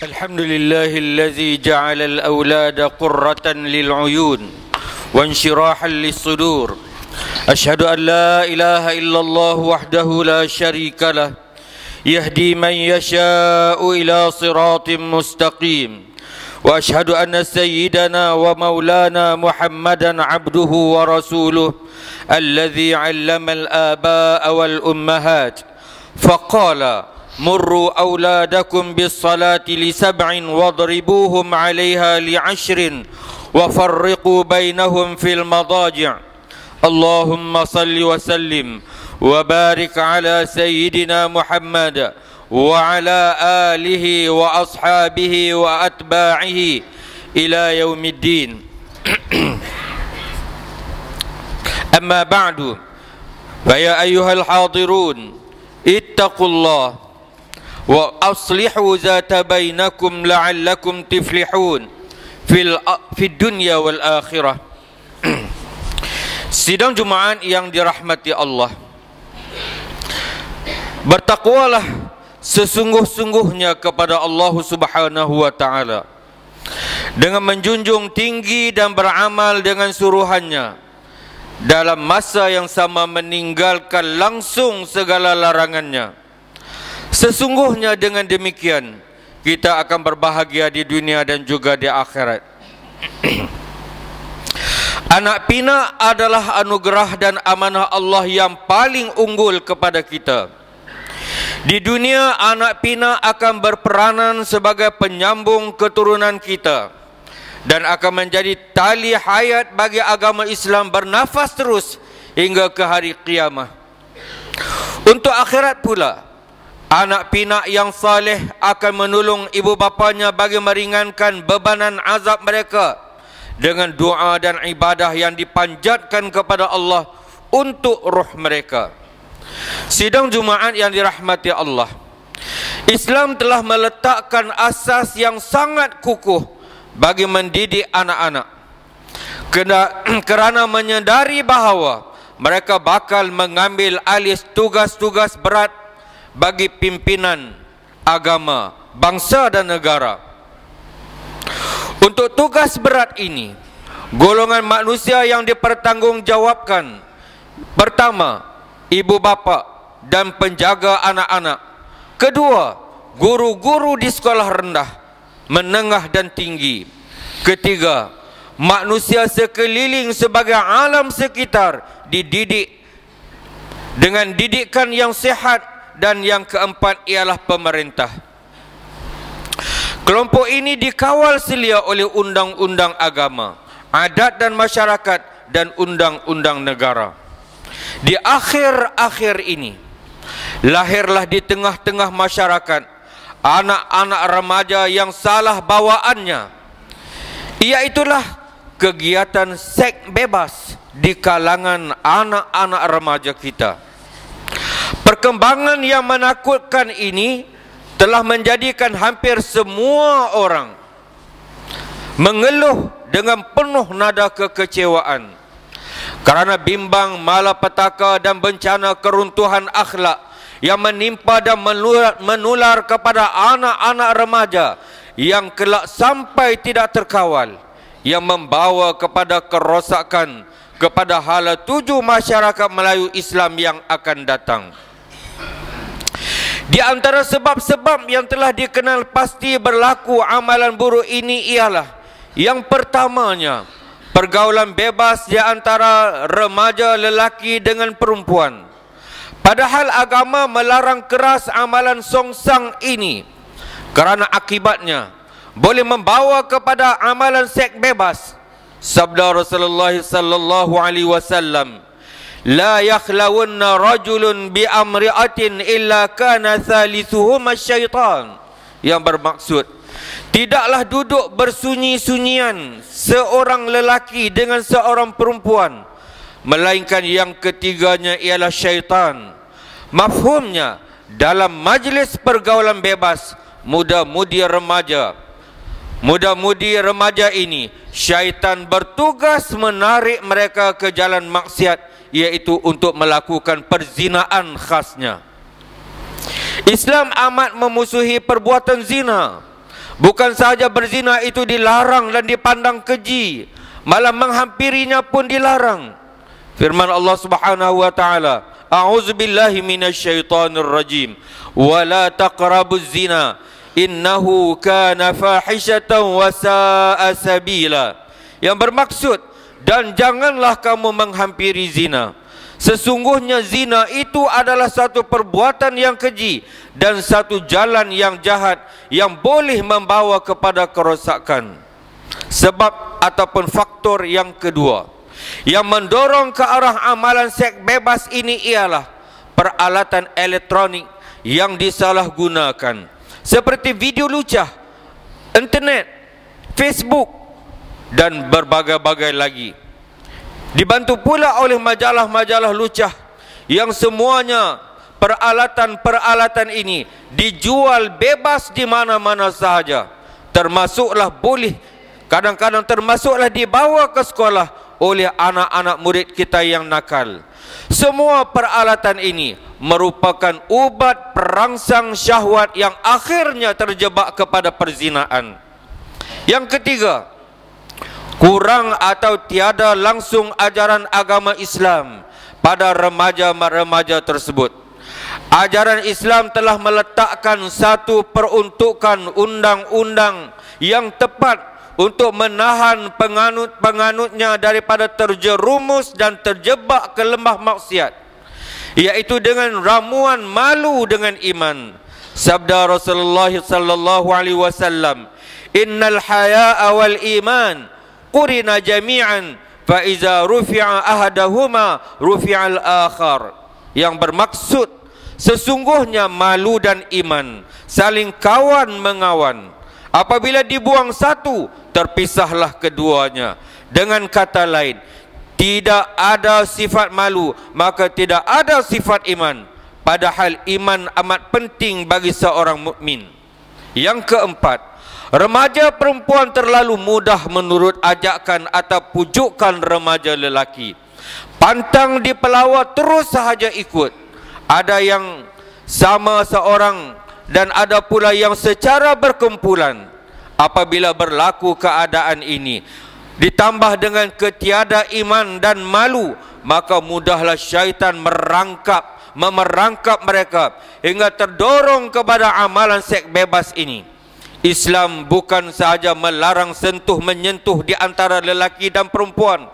الحمد لله الذي جعل الأولاد قرة للعيون وانشراحا للصدور. أشهد أن لا إله إلا الله وحده لا شريك له يهدي من يشاء إلى صراط مستقيم. وأشهد أن سيدنا ومولانا محمدا عبده ورسوله الذي علم الآباء والأمهات فقال: مروا أولادكم بالصلاة ل7 واضربوهم عليها ل10 وفرقوا بينهم في المضاجع. اللهم صل وسلم وبارك على سيدنا محمد وعلى آله وأصحابه وأتباعه إلى يوم الدين. أما بعد، فيا أيها الحاضرون اتقوا الله وأصلحوا ذات بينكم لعلكم تفلحون في الدنيا والآخرة. Sidang Jumaat yang dirahmati Allah, bertakwalah sesungguh-sungguhnya kepada Allah Subhanahu wa Ta'ala dengan menjunjung tinggi dan beramal dengan suruhannya, dalam masa yang sama meninggalkan langsung segala larangannya. Sesungguhnya dengan demikian kita akan berbahagia di dunia dan juga di akhirat. Anak pinak adalah anugerah dan amanah Allah yang paling unggul kepada kita. Di dunia, anak pinak akan berperanan sebagai penyambung keturunan kita dan akan menjadi tali hayat bagi agama Islam bernafas terus hingga ke hari kiamat. Untuk akhirat pula, anak pinak yang saleh akan menolong ibu bapanya bagi meringankan bebanan azab mereka dengan doa dan ibadah yang dipanjatkan kepada Allah untuk roh mereka. Sidang Jumaat yang dirahmati Allah, Islam telah meletakkan asas yang sangat kukuh bagi mendidik anak-anak, kerana menyedari bahawa mereka bakal mengambil alih tugas-tugas berat bagi pimpinan agama, bangsa dan negara. Untuk tugas berat ini, golongan manusia yang dipertanggungjawabkan: pertama, ibu bapa dan penjaga anak-anak; kedua, guru-guru di sekolah rendah, menengah dan tinggi; ketiga, manusia sekeliling sebagai alam sekitar dididik dengan didikan yang sihat; dan yang keempat ialah pemerintah. Kelompok ini dikawal selia oleh undang-undang agama, adat dan masyarakat, dan undang-undang negara. Di akhir-akhir ini, lahirlah di tengah-tengah masyarakat anak-anak remaja yang salah bawaannya. Iaitulah kegiatan seks bebas di kalangan anak-anak remaja kita. Perkembangan yang menakutkan ini telah menjadikan hampir semua orang mengeluh dengan penuh nada kekecewaan kerana bimbang malapetaka dan bencana keruntuhan akhlak yang menimpa dan menular kepada anak-anak remaja yang kelak sampai tidak terkawal, yang membawa kepada kerosakan kepada hala tuju masyarakat Melayu Islam yang akan datang. Di antara sebab-sebab yang telah dikenal pasti berlaku amalan buruk ini ialah: yang pertamanya, pergaulan bebas di antara remaja lelaki dengan perempuan. Padahal agama melarang keras amalan songsang ini, kerana akibatnya boleh membawa kepada amalan seks bebas. Sabda Rasulullah sallallahu alaihi wasallam, la yakhlawunna rajulun bi amri'atin illa kana thalithuhuma syaitan, yang bermaksud tidaklah duduk bersunyi-sunyian seorang lelaki dengan seorang perempuan melainkan yang ketiganya ialah syaitan. Mafhumnya, dalam majlis pergaulan bebas muda-mudi remaja ini, syaitan bertugas menarik mereka ke jalan maksiat, iaitu untuk melakukan perzinaan khasnya. Islam amat memusuhi perbuatan zina. Bukan sahaja berzina itu dilarang dan dipandang keji, malah menghampirinya pun dilarang. Firman Allah Subhanahu wa taala, a'udzubillahi minasyaitonir rajim, wa la taqrabuz zina innahu kana fahishatan wa sa'a sabila. Yang bermaksud, dan janganlah kamu menghampiri zina. Sesungguhnya zina itu adalah satu perbuatan yang keji dan satu jalan yang jahat yang boleh membawa kepada kerosakan. Sebab ataupun faktor yang kedua yang mendorong ke arah amalan seks bebas ini ialah peralatan elektronik yang disalahgunakan, seperti video lucah, internet, Facebook dan berbagai-bagai lagi. Dibantu pula oleh majalah-majalah lucah yang semuanya peralatan-peralatan ini dijual bebas di mana-mana sahaja. Termasuklah boleh, kadang-kadang termasuklah dibawa ke sekolah oleh anak-anak murid kita yang nakal. Semua peralatan ini merupakan ubat perangsang syahwat yang akhirnya terjebak kepada perzinaan. Yang ketiga, kurang atau tiada langsung ajaran agama Islam pada remaja-remaja tersebut. Ajaran Islam telah meletakkan satu peruntukan undang-undang yang tepat untuk menahan penganut-penganutnya daripada terjerumus dan terjebak ke lembah maksiat, yaitu dengan ramuan malu dengan iman. Sabda Rasulullah sallallahu alaihi wasallam, "Innal haya'a wal iman qurina jami'an fa iza rufi'a ahadahuma rufi'al akhar." Yang bermaksud, sesungguhnya malu dan iman saling kawan mengawan. Apabila dibuang satu, terpisahlah keduanya. Dengan kata lain, tidak ada sifat malu, maka tidak ada sifat iman. Padahal iman amat penting bagi seorang mukmin. Yang keempat, remaja perempuan terlalu mudah menurut ajakan atau pujukan remaja lelaki. Pantang dipelawa terus sahaja ikut. Ada yang sama seorang dan ada pula yang secara berkumpulan. Apabila berlaku keadaan ini ditambah dengan ketiada iman dan malu, maka mudahlah syaitan memerangkap mereka hingga terdorong kepada amalan seks bebas ini. Islam bukan sahaja melarang menyentuh di antara lelaki dan perempuan,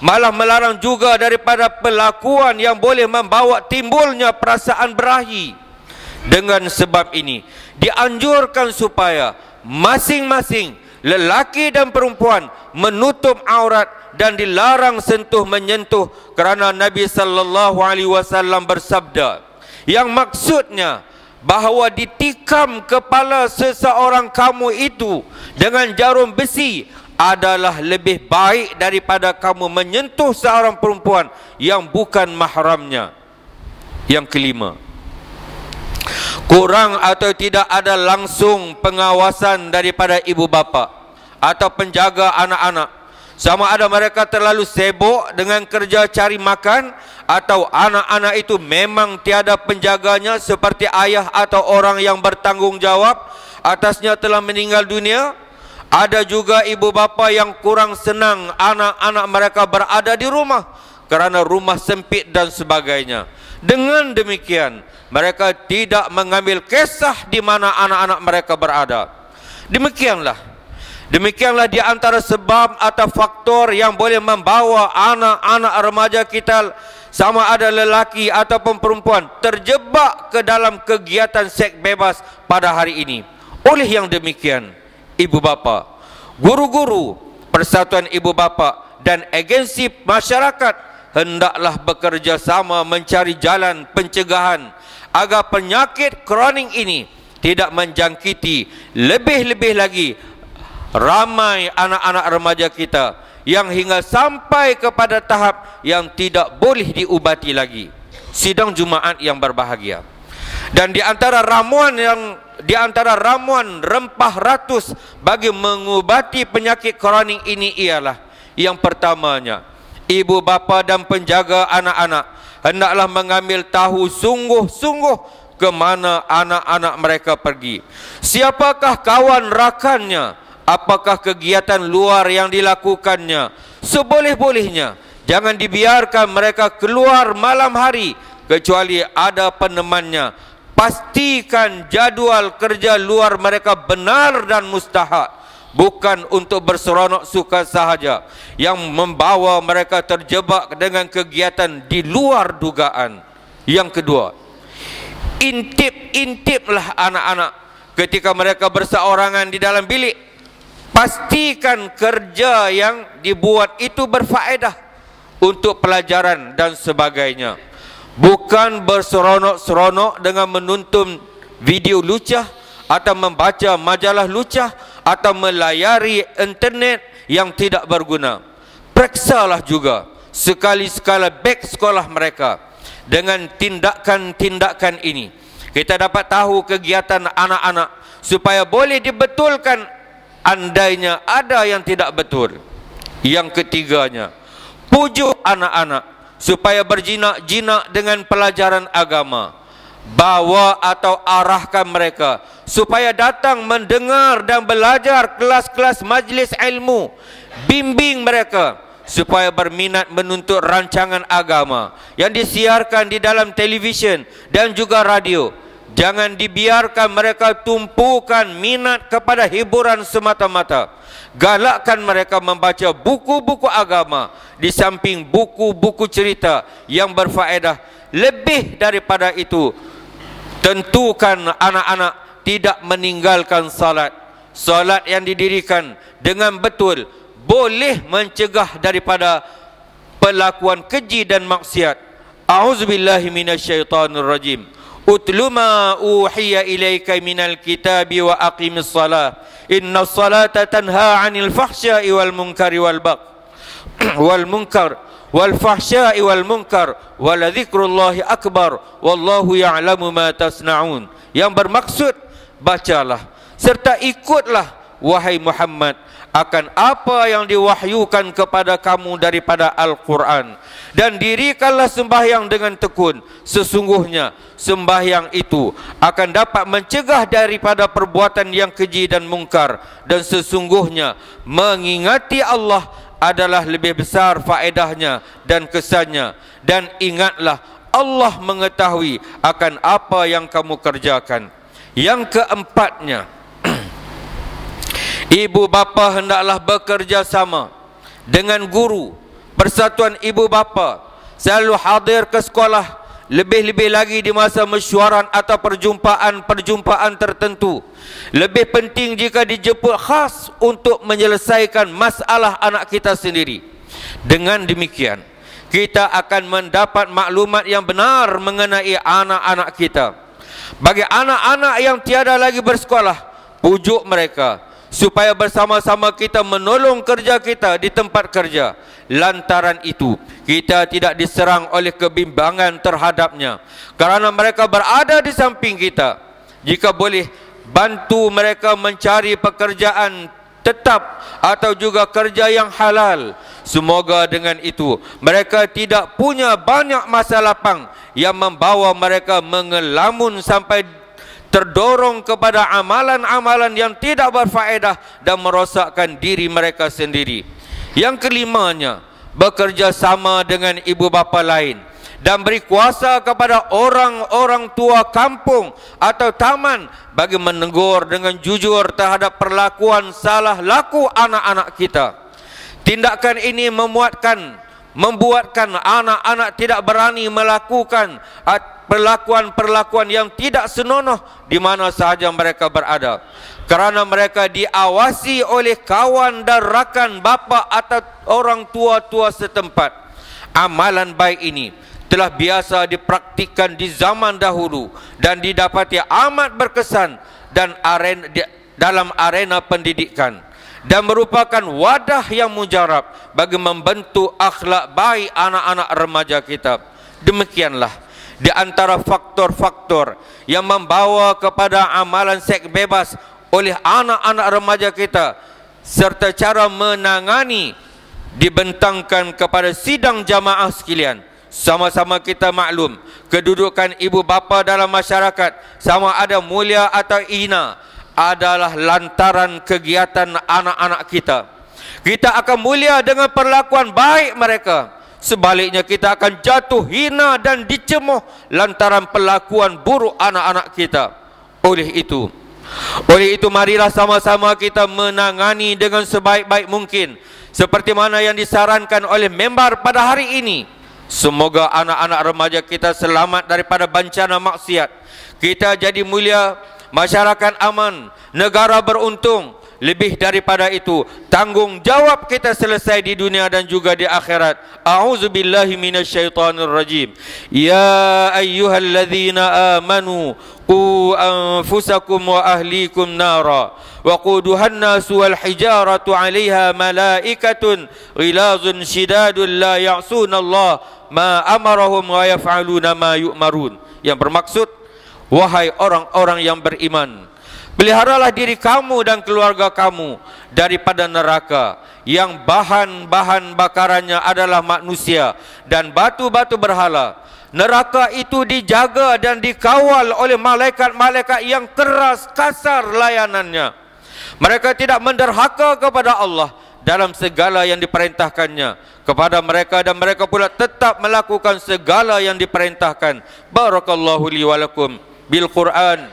malah melarang juga daripada pelakuan yang boleh membawa timbulnya perasaan berahi. Dengan sebab ini dianjurkan supaya masing-masing lelaki dan perempuan menutup aurat dan dilarang sentuh menyentuh, kerana Nabi sallallahu alaihi wasallam bersabda, yang maksudnya bahawa ditikam kepala seseorang kamu itu dengan jarum besi adalah lebih baik daripada kamu menyentuh seorang perempuan yang bukan mahramnya. Yang kelima, kurang atau tidak ada langsung pengawasan daripada ibu bapa atau penjaga anak-anak, sama ada mereka terlalu sibuk dengan kerja cari makan, atau anak-anak itu memang tiada penjaganya, seperti ayah atau orang yang bertanggungjawab atasnya telah meninggal dunia. Ada juga ibu bapa yang kurang senang anak-anak mereka berada di rumah kerana rumah sempit dan sebagainya. Dengan demikian, mereka tidak mengambil kisah di mana anak-anak mereka berada. Demikianlah di antara sebab atau faktor yang boleh membawa anak-anak remaja kita, sama ada lelaki ataupun perempuan, terjebak ke dalam kegiatan seks bebas pada hari ini. Oleh yang demikian, ibu bapa, guru-guru, persatuan ibu bapa dan agensi masyarakat hendaklah bekerja sama mencari jalan pencegahan agar penyakit kronik ini tidak menjangkiti lebih-lebih lagi ramai anak-anak remaja kita, yang hingga sampai kepada tahap yang tidak boleh diubati lagi. Sidang Jumaat yang berbahagia, dan di antara ramuan rempah ratus bagi mengubati penyakit kronik ini ialah, yang pertamanya, ibu bapa dan penjaga anak-anak hendaklah mengambil tahu sungguh-sungguh ke mana anak-anak mereka pergi. Siapakah kawan rakannya? Apakah kegiatan luar yang dilakukannya? Seboleh-bolehnya, jangan dibiarkan mereka keluar malam hari kecuali ada penemannya. Pastikan jadual kerja luar mereka benar dan mustahak, bukan untuk berseronok suka sahaja yang membawa mereka terjebak dengan kegiatan di luar dugaan. Yang kedua, intiplah anak-anak ketika mereka berseorangan di dalam bilik. Pastikan kerja yang dibuat itu berfaedah untuk pelajaran dan sebagainya, bukan berseronok-seronok dengan menonton video lucah atau membaca majalah lucah atau melayari internet yang tidak berguna. Periksalah juga sekali-sekala beg sekolah mereka. Dengan tindakan-tindakan ini kita dapat tahu kegiatan anak-anak supaya boleh dibetulkan andainya ada yang tidak betul. Yang ketiganya, pujuk anak-anak supaya berjinak-jinak dengan pelajaran agama. Bawa atau arahkan mereka supaya datang mendengar dan belajar kelas-kelas majlis ilmu. Bimbing mereka supaya berminat menuntut rancangan agama yang disiarkan di dalam televisyen dan juga radio. Jangan dibiarkan mereka tumpukan minat kepada hiburan semata-mata. Galakkan mereka membaca buku-buku agama di samping buku-buku cerita yang berfaedah. Lebih daripada itu, tentukan anak-anak tidak meninggalkan salat. Salat yang didirikan dengan betul boleh mencegah daripada pelakuan keji dan maksiat. A'udzubillahi minasyaitonir rajim. Utlu ma uhiya ilaika minal kitabi wa aqimis salah. Innas salata tanha 'anil fahsya'i wal munkari wal fahsya'i wal munkar wa la dzikrullahi akbar wallahu ya'lamu ma tasna'un. Yang bermaksud, bacalah serta ikutlah wahai Muhammad akan apa yang diwahyukan kepada kamu daripada Al-Quran, dan dirikanlah sembahyang dengan tekun. Sesungguhnya sembahyang itu akan dapat mencegah daripada perbuatan yang keji dan mungkar, dan sesungguhnya mengingati Allah adalah lebih besar faedahnya dan kesannya. Dan ingatlah, Allah mengetahui akan apa yang kamu kerjakan. Yang keempatnya, ibu bapa hendaklah bekerja sama dengan guru. Persatuan ibu bapa selalu hadir ke sekolah, lebih-lebih lagi di masa mesyuaran atau perjumpaan tertentu. Lebih penting jika dijemput khas untuk menyelesaikan masalah anak kita sendiri. Dengan demikian, kita akan mendapat maklumat yang benar mengenai anak-anak kita. Bagi anak-anak yang tiada lagi bersekolah, pujuk mereka supaya bersama-sama kita menolong kerja kita di tempat kerja. Lantaran itu, kita tidak diserang oleh kebimbangan terhadapnya, kerana mereka berada di samping kita. Jika boleh, bantu mereka mencari pekerjaan tetap atau juga kerja yang halal. Semoga dengan itu mereka tidak punya banyak masa lapang yang membawa mereka mengelamun sampai terdorong kepada amalan-amalan yang tidak berfaedah dan merosakkan diri mereka sendiri. Yang kelimanya, bekerja sama dengan ibu bapa lain dan beri kuasa kepada orang-orang tua kampung atau taman bagi menegur dengan jujur terhadap perlakuan salah laku anak-anak kita. Tindakan ini membuatkan anak-anak tidak berani melakukan perlakuan-perlakuan yang tidak senonoh di mana sahaja mereka berada, kerana mereka diawasi oleh kawan dan rakan bapa atau orang tua-tua setempat. Amalan baik ini telah biasa dipraktikkan di zaman dahulu dan didapati amat berkesan dalam arena pendidikan, dan merupakan wadah yang mujarab bagi membentuk akhlak baik anak-anak remaja kita. Demikianlah di antara faktor-faktor yang membawa kepada amalan seks bebas oleh anak-anak remaja kita, serta cara menangani dibentangkan kepada sidang jamaah sekalian sama-sama kita maklum kedudukan ibu bapa dalam masyarakat, sama ada mulia atau hina, adalah lantaran kegiatan anak-anak kita. Kita akan mulia dengan perlakuan baik mereka. Sebaliknya kita akan jatuh hina dan dicemuh lantaran perlakuan buruk anak-anak kita. Oleh itu marilah sama-sama kita menangani dengan sebaik-baik mungkin, seperti mana yang disarankan oleh member pada hari ini. Semoga anak-anak remaja kita selamat daripada bencana maksiat. Kita jadi mulia, masyarakat aman, negara beruntung. Lebih daripada itu, tanggungjawab kita selesai di dunia dan juga di akhirat. A'udzubillahi minasyaitonir rajim. Ya ayyuhalladzina amanu qu anfusakum wa ahlikum nara waquduhan nasu wal hijaratu 'alaiha malaikatun ghilazun shidadun la ya'sunallah ma amarahum wa yaf'aluna ma yu'marun. Yang bermaksud, wahai orang-orang yang beriman, peliharalah diri kamu dan keluarga kamu daripada neraka yang bahan-bahan bakarannya adalah manusia dan batu-batu berhala. Neraka itu dijaga dan dikawal oleh malaikat-malaikat yang keras kasar layanannya. Mereka tidak menderhaka kepada Allah dalam segala yang diperintahkannya kepada mereka, dan mereka pula tetap melakukan segala yang diperintahkan. Barakallahu li wa lakum bil Quran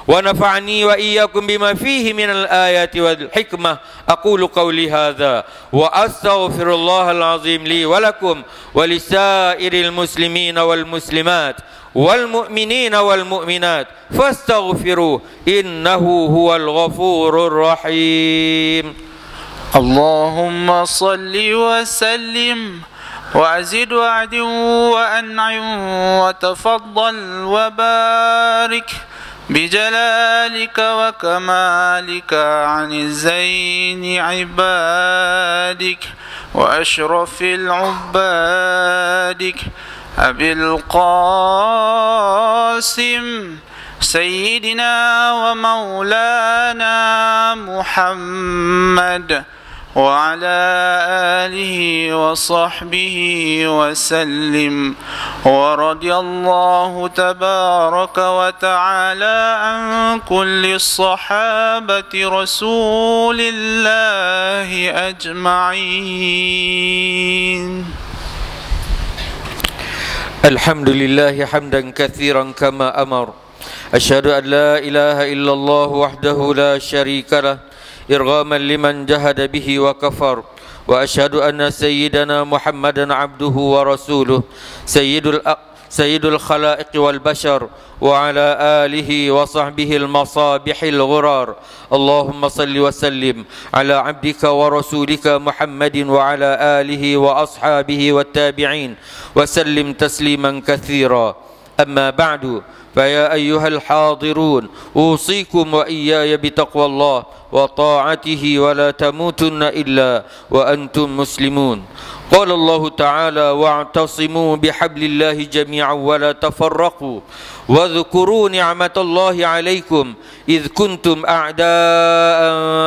wa nafa'ani wa iyyakum bima fihi minal ayati wal hikmah. Aqulu qawli hadza wa astaghfirullahal azim li wa lakum wa lisairil muslimina wal muslimat wal mu'minina wal mu'minat fastaghfiruh innahu huwal ghafurur rahim. Allahumma salli wa sallim وأزد وعد وأنعم وتفضل وبارك بجلالك وكمالك عن الزين عبادك وأشرف العبادك أبي القاسم سيدنا ومولانا محمد وعلى آله وصحبه وسلم ورضي الله تبارك وتعالى عن كل الصحابة رسول الله أجمعين. الحمد لله حمدا كثيرا كما أمر. أشهد أن لا إله إلا الله وحده لا شريك له إرغاما لمن جهد به وكفر. وأشهد أن سيدنا محمدا عبده ورسوله سيد الخلائق والبشر وعلى آله وصحبه المصابيح الغرار. اللهم صل وسلم على عبدك ورسولك محمد وعلى آله وأصحابه والتابعين وسلم تسليما كثيرا. أما بعد، فيا أيها الحاضرون أوصيكم وإياي بتقوى الله وطاعته ولا تموتن إلا وأنتم مسلمون. قال الله تعالى واعتصموا بحبل الله جميعا ولا تفرقوا واذكروا نعمة الله عليكم إذ كنتم أعداء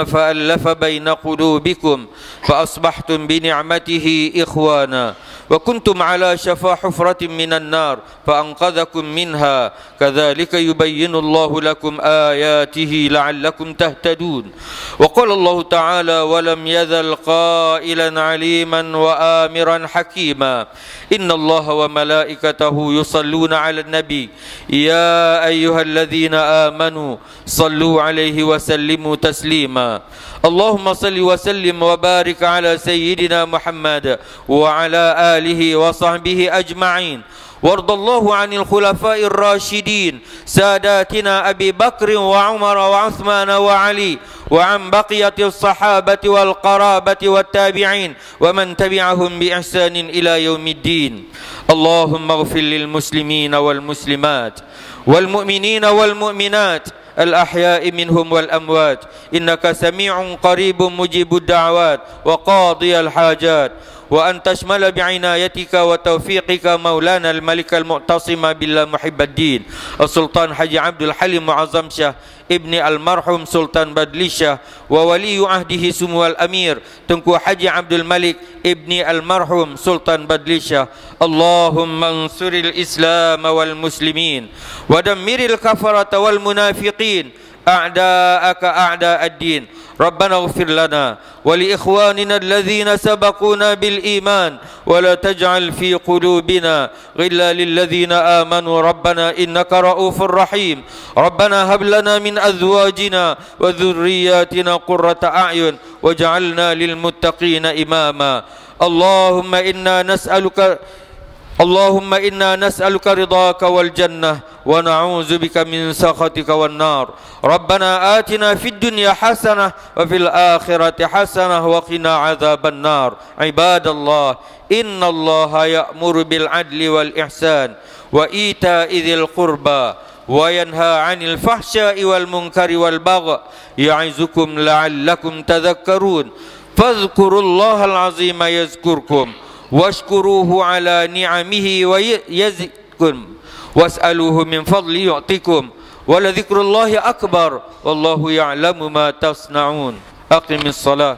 فألف بين قلوبكم فأصبحتم بنعمته إخوانا وكنتم على شفا حفرة من النار فأنقذكم منها كذلك يبين الله لكم آياته لعلكم تهتدون. وقال الله تعالى ولم يزل قائلا عليما وآمرا حكيما إن الله وملائكته يصلون على النبي يا أيها الذين آمنوا صلوا عليه وسلموا تسليما. اللهم صل وسلم وبارك على سيدنا محمد وعلى آله وصحبه أجمعين. وارض الله عن الخلفاء الراشدين ساداتنا أبي بكر وعمر وعثمان وعلي وعن بقية الصحابة والقرابة والتابعين ومن تبعهم بإحسان إلى يوم الدين. اللهم اغفر للمسلمين والمسلمات والمؤمنين والمؤمنات الأحياء منهم والأموات إنك سميع قريب مجيب الدعوات وقاضي الحاجات. وأن تشمل بعنايتك وتوفيقك مولانا الملك المعتصم بالله محب الدين السلطان حجي عبد الحليم معظم شاه ibni almarhum Sultan Badlishah wa waliyu ahdihi sumual amir Tengku Haji Abdul Malik ibni almarhum Sultan Badlishah. Allahumma ansuril Islam wal muslimin wa dammiril kafarata wal munafiqin a'da'aka a'da'ad-din. ربنا اغفر لنا ولإخواننا الذين سبقونا بالإيمان ولا تجعل في قلوبنا غلا للذين آمنوا ربنا إنك رؤوف رحيم. ربنا هب لنا من أزواجنا وذرياتنا قرة أعين واجعلنا للمتقين إماما. اللهم إنا نسألك رضاك والجنة ونعوذ بك من سخطك والنار. ربنا آتنا في الدنيا حسنة وفي الآخرة حسنة وقنا عذاب النار. عباد الله إن الله يأمر بالعدل والإحسان وإيتاء ذي القربى وينهى عن الفحشاء والمنكر والبغي يعظكم لعلكم تذكرون. فاذكروا الله العظيم يذكركم واشكروه على نعمه ويزدكم واسألوه من فضل يعطيكم ولذكر الله أكبر والله يعلم ما تصنعون. أقم الصلاة.